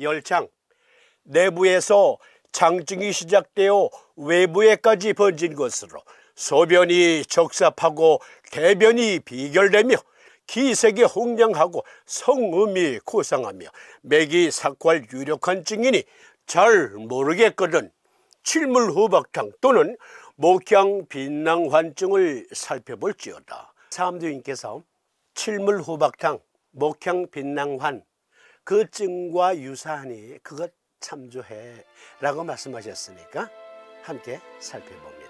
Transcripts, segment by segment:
열창, 내부에서 장증이 시작되어 외부에까지 번진 것으로 소변이 적삽하고 대변이 비결되며 기색이 홍량하고 성음이 고상하며 맥이 삭활 유력한 증이니 잘 모르겠거든 칠물후박탕 또는 목향빈낭환증을 살펴볼지어다. 사암도인께서 칠물후박탕, 목향빈낭환 그 증과 유사하니 그것 참조해 라고 말씀하셨으니까 함께 살펴봅니다.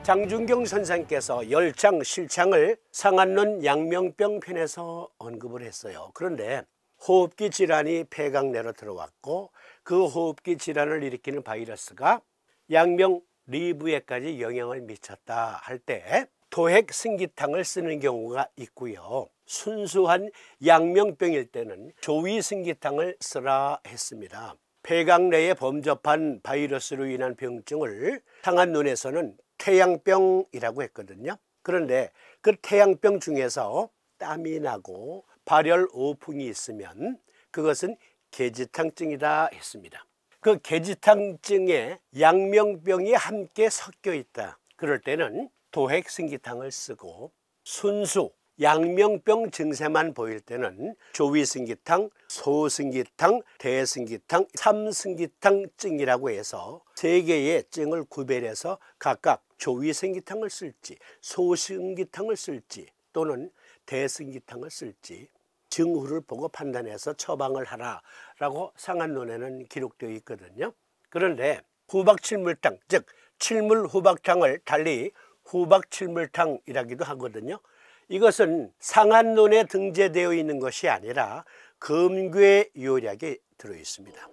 장준경 선생께서 열창, 실창을 상한론 양명병 편에서 언급을 했어요. 그런데 호흡기 질환이 폐각 내로 들어왔고 그 호흡기 질환을 일으키는 바이러스가 양명 리브에까지 영향을 미쳤다 할 때 도핵 승기탕을 쓰는 경우가 있고요. 순수한 양명병일 때는 조위 승기탕을 쓰라 했습니다. 폐각 내에 범접한 바이러스로 인한 병증을 상한론에서는 태양병이라고 했거든요. 그런데 그 태양병 중에서 땀이 나고 발열 오풍이 있으면 그것은 계지탕증이다 했습니다. 그 계지탕증에 양명병이 함께 섞여 있다. 그럴 때는 도핵승기탕을 쓰고 순수 양명병 증세만 보일 때는 조위승기탕, 소승기탕, 대승기탕, 삼승기탕증이라고 해서 세 개의 증을 구별해서 각각 조위승기탕을 쓸지 소승기탕을 쓸지 또는 대승기탕을 쓸지 증후를 보고 판단해서 처방을 하라라고 상한론에는 기록되어 있거든요. 그런데 후박칠물탕, 즉 칠물후박탕을 달리 후박칠물탕이라기도 하거든요. 이것은 상한론에 등재되어 있는 것이 아니라 금괴 요약에 들어 있습니다.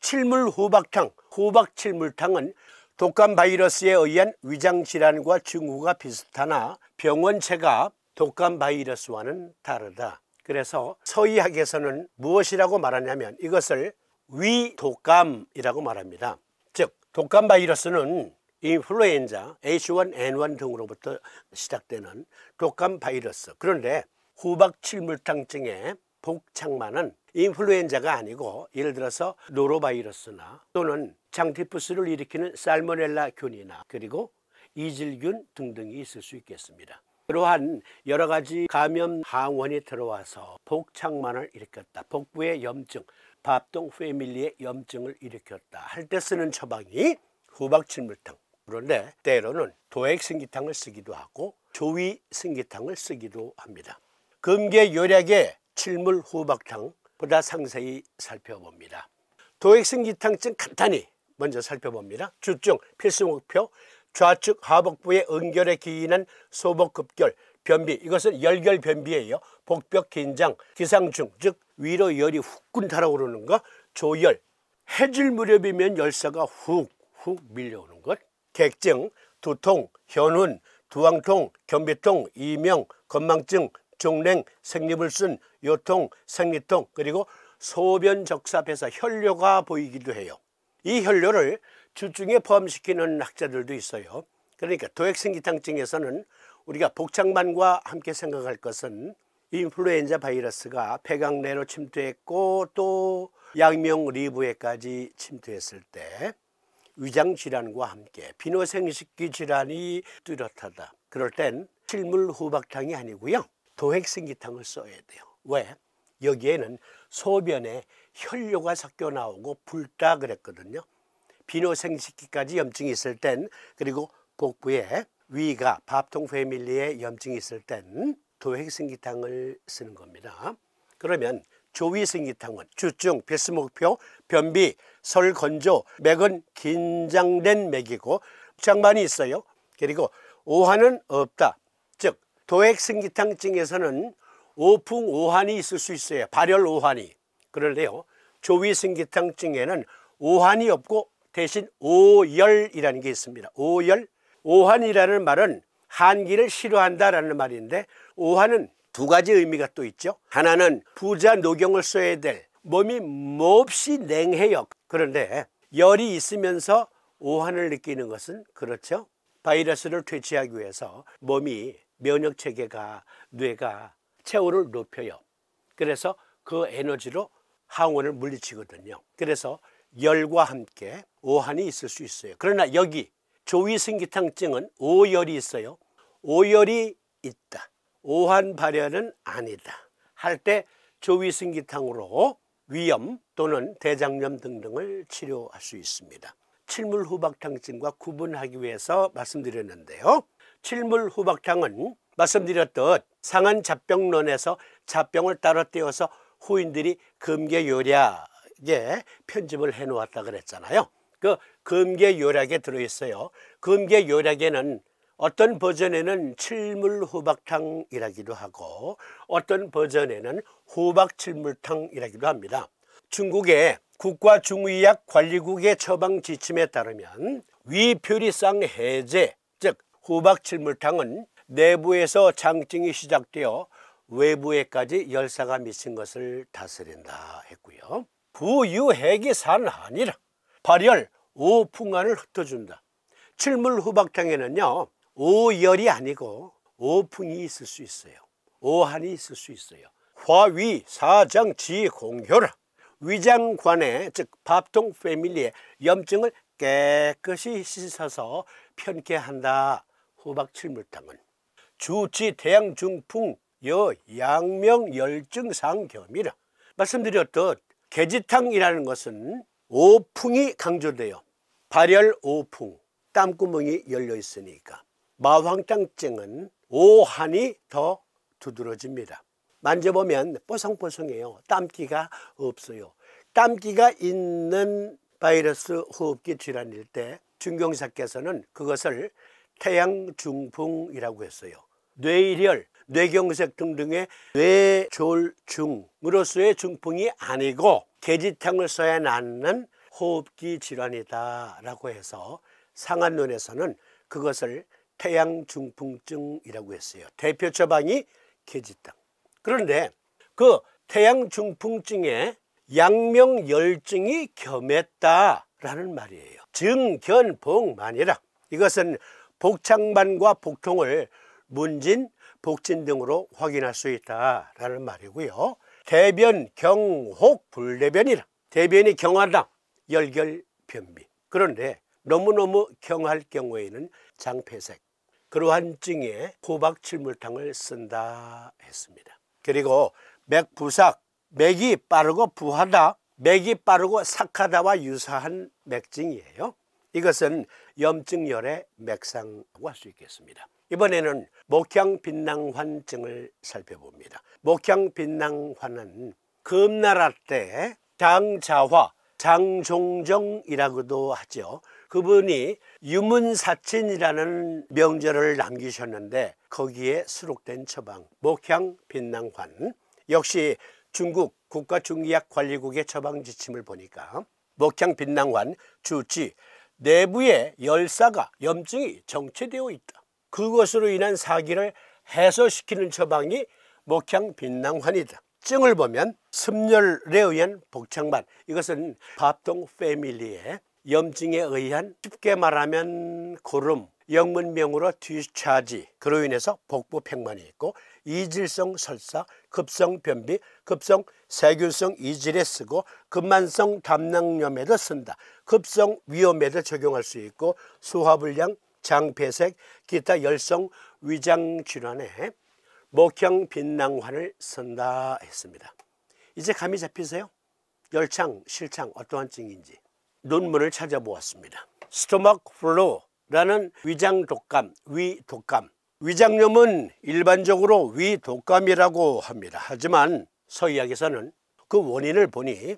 칠물후박탕, 후박칠물탕은 독감 바이러스에 의한 위장질환과 증후가 비슷하나 병원체가 독감 바이러스와는 다르다. 그래서 서의학에서는 무엇이라고 말하냐면 이것을 위독감이라고 말합니다. 즉 독감 바이러스는 인플루엔자 H1N1 등으로부터 시작되는 독감 바이러스. 그런데 후박칠물탕증의 복창만은 인플루엔자가 아니고 예를 들어서 노로바이러스나 또는 장티푸스를 일으키는 살모넬라균이나 그리고 이질균 등등이 있을 수 있겠습니다. 그러한 여러 가지 감염 항원이 들어와서 복창만을 일으켰다. 복부의 염증, 밥동 패밀리의 염증을 일으켰다 할 때 쓰는 처방이 후박칠물탕. 그런데 때로는 도액승기탕을 쓰기도 하고 조위승기탕을 쓰기도 합니다. 금계 요약의 칠물후박탕 보다 상세히 살펴봅니다. 도액승기탕증 간단히 먼저 살펴봅니다. 주증, 필수목표, 좌측 하복부의 응결에 기인한 소복급결, 변비, 이것은 열결변비예요. 복벽 긴장, 기상중, 즉 위로 열이 후끈 달아오르는 것, 조열, 해질 무렵이면 열사가 훅 밀려오는 것, 객증, 두통, 현운, 두왕통, 변비통, 이명, 건망증, 종냉, 생리불순, 요통, 생리통, 그리고 소변 적삽해서 혈뇨가 보이기도 해요. 이 혈뇨를 주증에 포함시키는 학자들도 있어요. 그러니까 도액승기탕증에서는 우리가 복창만과 함께 생각할 것은 인플루엔자 바이러스가 폐각 내로 침투했고 또 양명 리브에까지 침투했을 때 위장질환과 함께 비노생식기 질환이 뚜렷하다. 그럴 땐 칠물후박탕이 아니고요. 도액승기탕을 써야 돼요. 왜? 여기에는 소변에 혈뇨가 섞여 나오고 붉다 그랬거든요. 비뇨생식기까지 염증이 있을 땐, 그리고 복부에 위가 밥통 패밀리에 염증이 있을 땐 도액생기탕을 쓰는 겁니다. 그러면 조위생기탕은 주증, 필수목표, 변비, 설건조, 맥은 긴장된 맥이고 장반이 있어요. 그리고 오한은 없다. 즉 도액생기탕증에서는 오풍오한이 있을 수 있어요. 발열오한이. 그런데요, 조위생기탕증에는 오한이 없고 대신 오열이라는 게 있습니다. 오열. 오한이라는 말은 한기를 싫어한다라는 말인데, 오한은 두 가지 의미가 또 있죠. 하나는 부자 노경을 써야 될, 몸이 몹시 냉해요. 그런데 열이 있으면서 오한을 느끼는 것은 그렇죠. 바이러스를 퇴치하기 위해서 몸이 면역체계가, 뇌가 체온을 높여요. 그래서 그 에너지로 항원을 물리치거든요. 그래서 열과 함께 오한이 있을 수 있어요. 그러나 여기 조위생기탕증은 오열이 있어요. 오열이 있다, 오한 발열은 아니다 할 때 조위생기탕으로 위염 또는 대장염 등등을 치료할 수 있습니다. 칠물후박탕증과 구분하기 위해서 말씀드렸는데요, 칠물후박탕은 말씀드렸듯 상한 잡병론에서 잡병을 따로 떼어서 후인들이 금계요략에 편집을 해놓았다 그랬잖아요. 그 금계요략에 들어있어요. 금계요략에는 어떤 버전에는 칠물후박탕이라기도 하고 어떤 버전에는 후박칠물탕이라기도 합니다. 중국의 국가중의약관리국의 처방 지침에 따르면 위표리상 해제, 즉 후박칠물탕은 내부에서 장증이 시작되어 외부에까지 열사가 미친 것을 다스린다 했고요. 부유핵이 산하니라, 발열, 오풍환을 흩어준다. 칠물후박탕에는요, 오열이 아니고 오풍이 있을 수 있어요. 오한이 있을 수 있어요. 화위, 사장, 지공효라. 위장관에, 즉 밥통 패밀리의 염증을 깨끗이 씻어서 편케 한다. 후박칠물탕은 주치, 태양, 중풍, 여, 양명, 열증, 상겸이라. 말씀드렸듯 개지탕이라는 것은 오풍이 강조돼요. 발열, 오풍, 땀구멍이 열려 있으니까. 마황탕증은 오한이 더 두드러집니다. 만져보면 뽀송뽀송해요. 땀기가 없어요. 땀기가 있는 바이러스 호흡기 질환일 때 중경사께서는 그것을 태양중풍이라고 했어요. 뇌일혈, 뇌경색 등등의 뇌졸중으로서의 중풍이 아니고 개지탕을 써야 낫는 호흡기 질환이다라고 해서 상한론에서는 그것을 태양중풍증이라고 했어요. 대표 처방이 개지탕. 그런데 그 태양중풍증에 양명열증이 겸했다라는 말이에요. 증견봉만이라. 이것은 복창반과 복통을 문진, 복진 등으로 확인할 수 있다라는 말이고요. 대변, 경혹, 불대변이라. 대변이 경하다, 열결, 변비. 그런데 너무너무 경할 경우에는 장폐색, 그러한 증에 후박칠물탕을 쓴다 했습니다. 그리고 맥부삭, 맥이 빠르고 부하다, 맥이 빠르고 삭하다와 유사한 맥증이에요. 이것은 염증열의 맥상이라고 할 수 있겠습니다. 이번에는 목향빈낭환증을 살펴봅니다. 목향빈낭환은 금나라 때 장자화, 장종정이라고도 하죠. 그분이 유문사친이라는 명절을 남기셨는데 거기에 수록된 처방 목향빈낭환, 역시 중국 국가중의약관리국의 처방 지침을 보니까 목향빈낭환 주치, 내부에 열사가, 염증이 정체되어 있다, 그것으로 인한 사기를 해소시키는 처방이 목향빈낭환이다. 증을 보면 습열에 의한 복창반, 이것은 밥통 패밀리의 염증에 의한, 쉽게 말하면 고름, 영문명으로 뒤차지, 그로 인해서 복부 팽만이 있고 이질성 설사, 급성 변비, 급성 세균성 이질에 쓰고 급만성 담낭염에도 쓴다. 급성 위염에도 적용할 수 있고 소화불량, 장폐색, 기타 열성 위장 질환에 목향빈낭환을 쓴다 했습니다. 이제 감이 잡히세요? 열창, 실창 어떠한 증인지. 논문을 찾아보았습니다. 스토막 플루라는 위장 독감, 위 독감. 위장염은 일반적으로 위 독감이라고 합니다. 하지만 서의학에서는 그 원인을 보니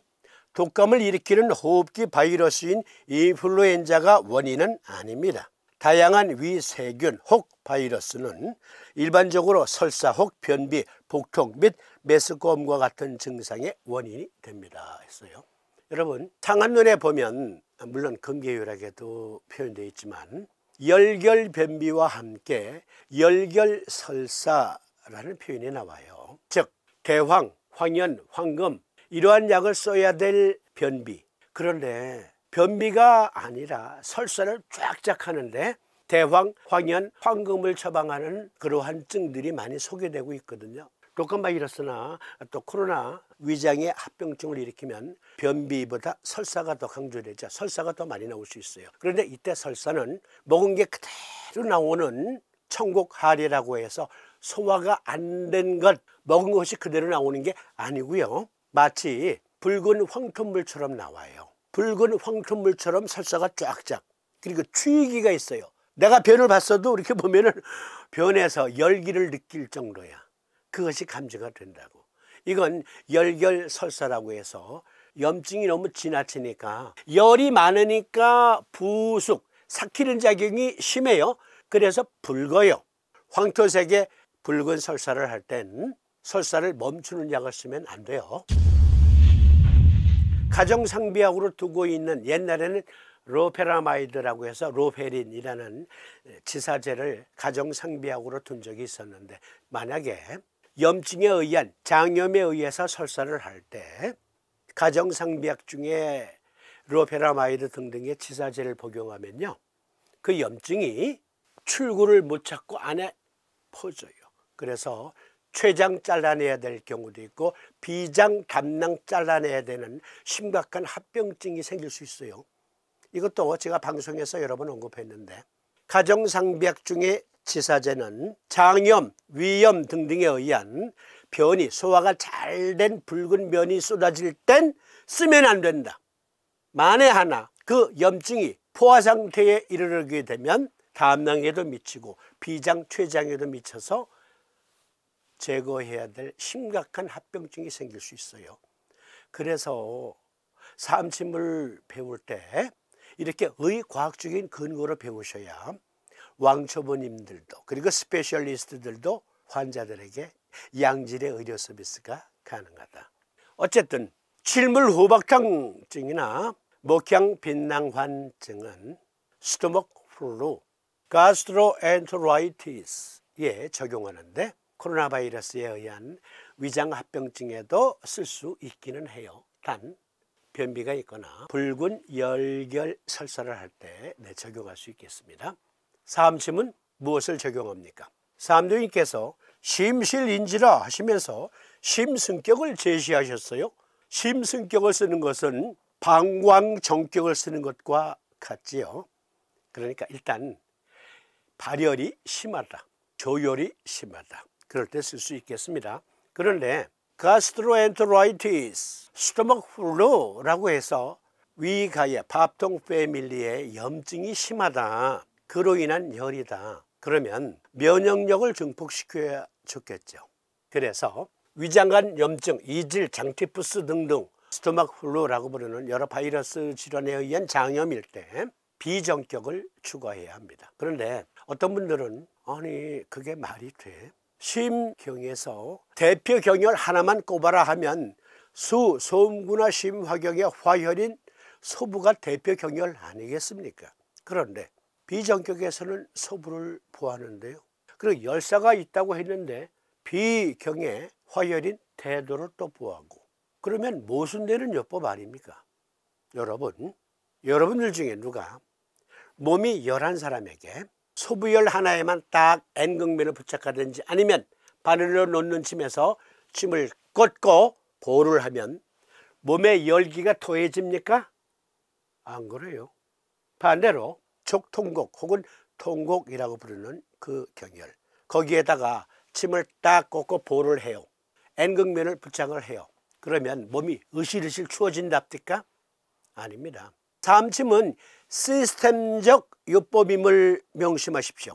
독감을 일으키는 호흡기 바이러스인 인플루엔자가 원인은 아닙니다. 다양한 위세균 혹 바이러스는 일반적으로 설사 혹 변비, 복통 및 메스꺼움과 같은 증상의 원인이 됩니다 했어요. 여러분, 상한론에 보면 물론 금계율학에도 표현되어 있지만 열결변비와 함께 열결설사라는 표현이 나와요. 즉 대황, 황연, 황금 이러한 약을 써야 될 변비. 그런데 변비가 아니라 설사를 쫙쫙 하는데 대황, 황연, 황금을 처방하는 그러한 증들이 많이 소개되고 있거든요. 독감 바이러스나 또 코로나 위장의 합병증을 일으키면 변비보다 설사가 더 강조되죠. 설사가 더 많이 나올 수 있어요. 그런데 이때 설사는 먹은 게 그대로 나오는 청곡할이라고 해서 소화가 안 된 것, 먹은 것이 그대로 나오는 게 아니고요. 마치 붉은 황토물처럼 나와요. 붉은 황토물처럼 설사가 쫙쫙. 그리고 추위기가 있어요. 내가 변을 봤어도 이렇게 보면은 변에서 열기를 느낄 정도야. 그것이 감지가 된다고. 이건 열결설사라고 해서 염증이 너무 지나치니까 열이 많으니까 부숙, 삭히는 작용이 심해요. 그래서 붉어요. 황토색의 붉은 설사를 할 땐 설사를 멈추는 약을 쓰면 안 돼요. 가정상비약으로 두고 있는 옛날에는 로페라마이드라고 해서 로페린이라는 지사제를 가정상비약으로 둔 적이 있었는데 만약에 염증에 의한 장염에 의해서 설사를 할 때 가정상비약 중에 로페라마이드 등등의 지사제를 복용하면요. 그 염증이 출구를 못 찾고 안에 퍼져요. 그래서 췌장 잘라내야 될 경우도 있고 비장, 담낭 잘라내야 되는 심각한 합병증이 생길 수 있어요. 이것도 제가 방송에서 여러 번 언급했는데 가정상비약 중에 지사제는 장염, 위염 등등에 의한 변이, 소화가 잘 된 붉은 변이 쏟아질 땐 쓰면 안 된다. 만에 하나 그 염증이 포화 상태에 이르게 되면 담낭에도 미치고 비장, 췌장에도 미쳐서 제거해야 될 심각한 합병증이 생길 수 있어요. 그래서 사암침을 배울 때 이렇게 의과학적인 근거로 배우셔야 왕초보님들도 그리고 스페셜리스트들도 환자들에게 양질의 의료 서비스가 가능하다. 어쨌든 칠물후박탕증이나 목향빈낭환증은 스토막 플루, 가스트로엔테라이티스에 적용하는데 코로나 바이러스에 의한 위장 합병증에도 쓸 수 있기는 해요. 단 변비가 있거나 붉은 열결 설사를 할 때 적용할 수 있겠습니다. 사암침은 무엇을 적용합니까? 사암도인께서 심실인지라 하시면서 심승격을 제시하셨어요. 심승격을 쓰는 것은 방광정격을 쓰는 것과 같지요. 그러니까 일단 발열이 심하다, 조열이 심하다. 그럴 때 쓸 수 있겠습니다. 그런데 가스트로엔테라이티스, 스토막 플루라고 해서 위가의 밥통 패밀리의 염증이 심하다. 그로 인한 열이다. 그러면 면역력을 증폭시켜야 좋겠죠. 그래서 위장관 염증, 이질, 장티푸스 등등 스토막 플루라고 부르는 여러 바이러스 질환에 의한 장염일 때 비정격을 추가해야 합니다. 그런데 어떤 분들은 아니 그게 말이 돼? 심경에서 대표 경혈 하나만 꼽아라 하면 소음구나 심화경의 화혈인 소부가 대표 경혈 아니겠습니까? 그런데 비정격에서는 소부를 보았는데요. 그리고 열사가 있다고 했는데 비경의 화혈인 태도를 또 보았고 그러면 모순되는 요법 아닙니까? 여러분들 중에 누가 몸이 열한 사람에게 소부열 하나에만 딱 N극면을 부착하든지 아니면 바늘로 놓는 침에서 침을 꽂고 보를 하면 몸의 열기가 더해집니까? 안 그래요. 반대로 족통곡 혹은 통곡이라고 부르는 그 경혈 거기에다가 침을 딱 꽂고 보를 해요. N극면을 부착을 해요. 그러면 몸이 으실으실 추워진답니까? 아닙니다. 삼침은 시스템적 요법임을 명심하십시오.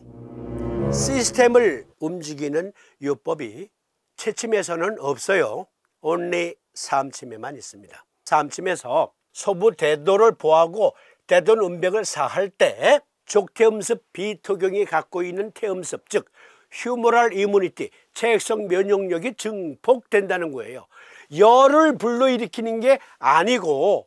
시스템을 움직이는 요법이 채침에서는 없어요. only 삼침에만 있습니다. 삼침에서 소부 대도를 보하고 대돈 음백을 사할 때 족태음습 비토경이 갖고 있는 태음습, 즉 휴머럴 이뮤니티, 체액성 면역력이 증폭된다는 거예요. 열을 불러일으키는 게 아니고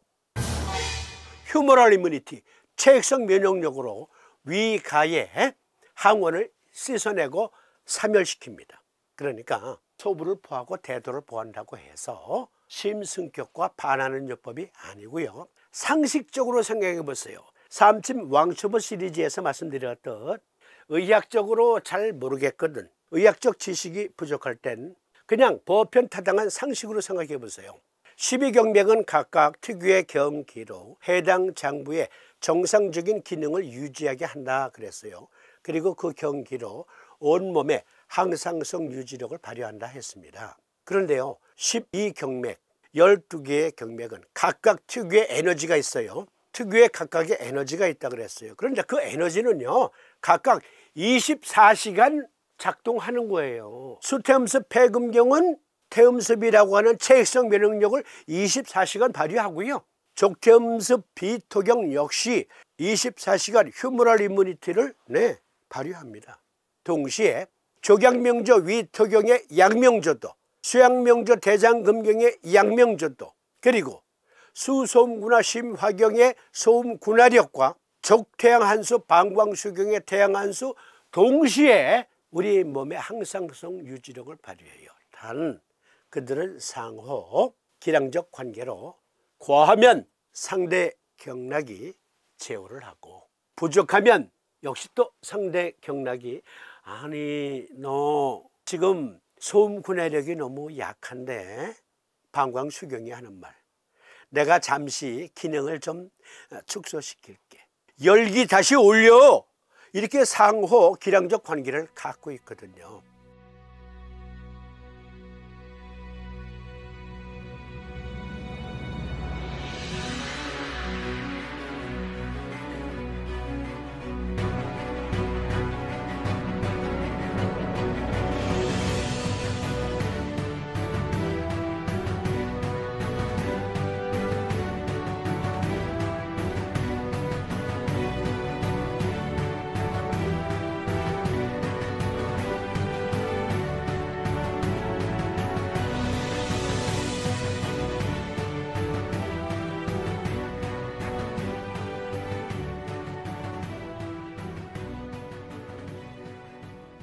휴머럴 이뮤니티, 체액성 면역력으로 위가의 항원을 씻어내고 사멸시킵니다. 그러니까 소부를 포하고 대도를 포한다고 해서 심승격과 반하는 요법이 아니고요. 상식적으로 생각해 보세요. 삼침 왕초보 시리즈에서 말씀드렸듯 의학적으로 잘 모르겠거든, 의학적 지식이 부족할 땐 그냥 보편타당한 상식으로 생각해 보세요. 12경맥은 각각 특유의 경기로 해당 장부의 정상적인 기능을 유지하게 한다 그랬어요. 그리고 그 경기로 온몸의 항상성 유지력을 발휘한다 했습니다. 그런데요, 12경맥, 12개의 경맥은 각각 특유의 에너지가 있어요. 특유의 각각의 에너지가 있다 그랬어요. 그런데 그 에너지는요, 각각 24시간 작동하는 거예요. 수태음습 폐금경은 태음습이라고 하는 체액성 면역력을 24시간 발휘하고요. 족태음습 비토경 역시 24시간 휴머럴 이뮤니티를 발휘합니다. 동시에 족양명조 위토경의 양명조도, 수양명조 대장금경의 양명조도, 그리고 수소음군화 심화경의 소음군화력과 족태양한수 방광수경의 태양한수 동시에 우리 몸의 항상성 유지력을 발휘해요. 단 그들은 상호 기량적 관계로 과하면 상대 경락이 제어를 하고 부족하면 역시 또 상대 경락이 아니 너 지금 소음군화력이 너무 약한데 방광수경이 하는 말, 내가 잠시 기능을 좀 축소시킬게, 열기 다시 올려, 이렇게 상호 기량적 관계를 갖고 있거든요.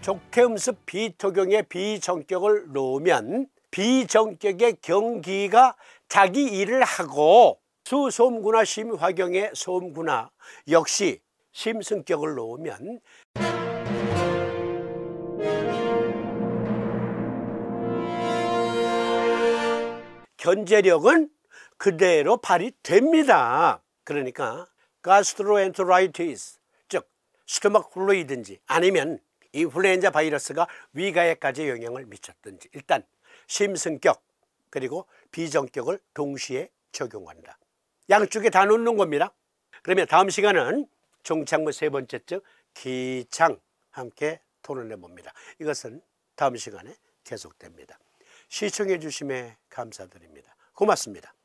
족태음습 비토경의 비정격을 놓으면 비정격의 경기가 자기 일을 하고 수소음군화 심화경의 소음군화 역시 심승격을 놓으면 견제력은 그대로 발휘됩니다. 그러니까 가스트로엔테라이티스, 즉 스토막 플루이든지 아니면 인플루엔자 바이러스가 위가에까지 영향을 미쳤든지 일단 심승격 그리고 비정격을 동시에 적용한다. 양쪽에 다 놓는 겁니다. 그러면 다음 시간은 종착물 세 번째쯤 기창 함께 토론해 봅니다. 이것은 다음 시간에 계속됩니다. 시청해 주심에 감사드립니다. 고맙습니다.